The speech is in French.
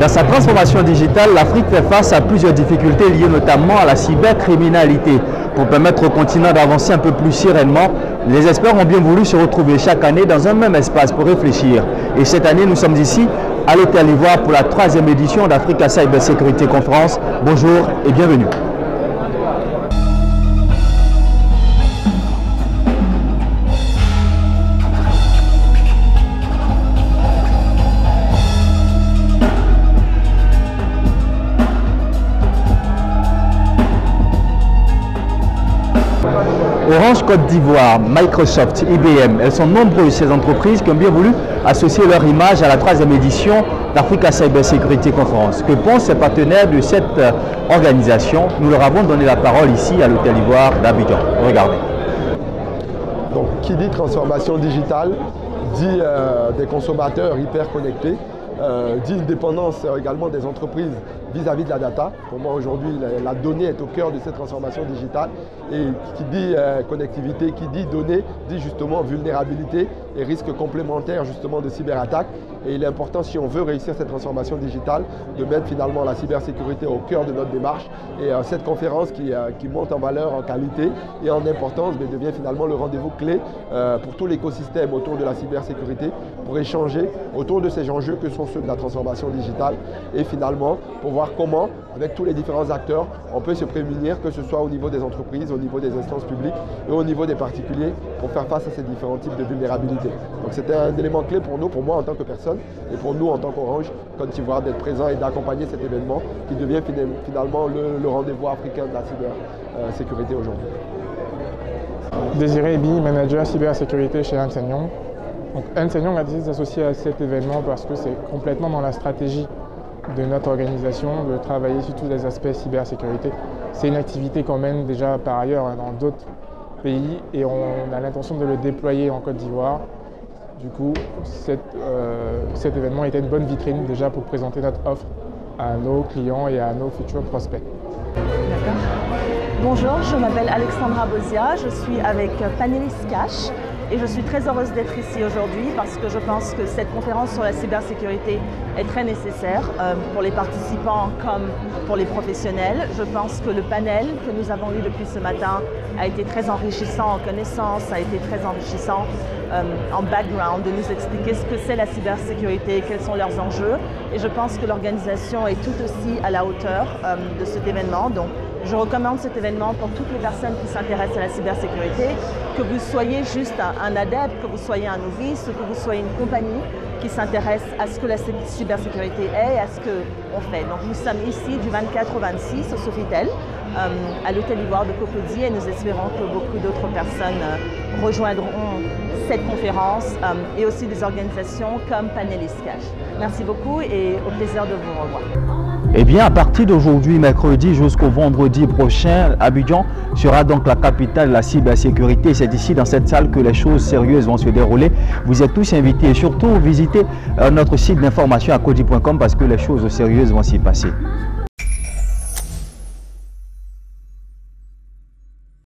Dans sa transformation digitale, l'Afrique fait face à plusieurs difficultés liées notamment à la cybercriminalité. Pour permettre au continent d'avancer un peu plus sereinement, les experts ont bien voulu se retrouver chaque année dans un même espace pour réfléchir. Et cette année, nous sommes ici à l'Hôtel Ivoire pour la 3e édition d'Africa Cyber Security Conference. Bonjour et bienvenue. Orange Côte d'Ivoire, Microsoft, IBM, elles sont nombreuses ces entreprises qui ont bien voulu associer leur image à la 3e édition d'Africa Cyber Security Conference. Que pensent ces partenaires de cette organisation? Nous leur avons donné la parole ici à l'Hôtel Ivoire d'Abidjan. Regardez. Donc, qui dit transformation digitale, dit des consommateurs hyper connectés, dit une dépendance également des entreprises vis-à-vis de la data. Pour moi aujourd'hui, la donnée est au cœur de cette transformation digitale et qui dit connectivité, qui dit données, dit justement vulnérabilité et risques complémentaires justement de cyberattaques. Et il est important, si on veut réussir cette transformation digitale, de mettre finalement la cybersécurité au cœur de notre démarche. Et cette conférence qui monte en valeur, en qualité et en importance, mais devient finalement le rendez-vous clé pour tout l'écosystème autour de la cybersécurité, pour échanger autour de ces enjeux que sont ceux de la transformation digitale et finalement pour voir comment, avec tous les différents acteurs, on peut se prémunir, que ce soit au niveau des entreprises, au niveau des instances publiques et au niveau des particuliers, pour faire face à ces différents types de vulnérabilités. Donc c'était un élément clé pour nous, pour moi en tant que personne, et pour nous en tant qu'Orange Côte d'Ivoire, d'être présent et d'accompagner cet événement qui devient finalement le rendez-vous africain de la cybersécurité aujourd'hui. Désiré Ebi, manager cybersécurité chez Ernst & Young. Donc Ernst & Young a décidé de s'associer à cet événement parce que c'est complètement dans la stratégie de notre organisation de travailler sur tous les aspects cybersécurité. C'est une activité qu'on mène déjà par ailleurs dans d'autres pays et on a l'intention de le déployer en Côte d'Ivoire. Du coup, cet événement était une bonne vitrine déjà pour présenter notre offre à nos clients et à nos futurs prospects. D'accord. Bonjour, je m'appelle Alexandra Bozia, je suis avec Panelis Cash et je suis très heureuse d'être ici aujourd'hui parce que je pense que cette conférence sur la cybersécurité est très nécessaire pour les participants comme pour les professionnels. Je pense que le panel que nous avons eu depuis ce matin a été très enrichissant en connaissances, a été très enrichissant en background, de nous expliquer ce que c'est la cybersécurité, quels sont leurs enjeux. Et je pense que l'organisation est tout aussi à la hauteur de cet événement. Donc, je recommande cet événement pour toutes les personnes qui s'intéressent à la cybersécurité, que vous soyez juste un adepte, que vous soyez un novice, que vous soyez une compagnie qui s'intéresse à ce que la cybersécurité est et à ce qu'on fait. Donc nous sommes ici du 24 au 26 au Sofitel, à l'Hôtel Ivoire de Cocody et nous espérons que beaucoup d'autres personnes rejoindront cette conférence et aussi des organisations comme Panelis Cash. Merci beaucoup et au plaisir de vous revoir. Eh bien, à partir d'aujourd'hui, mercredi jusqu'au vendredi prochain, Abidjan sera donc la capitale de la cybersécurité. C'est ici, dans cette salle, que les choses sérieuses vont se dérouler. Vous êtes tous invités et surtout visitez notre site d'information à cody.com parce que les choses sérieuses vont s'y passer.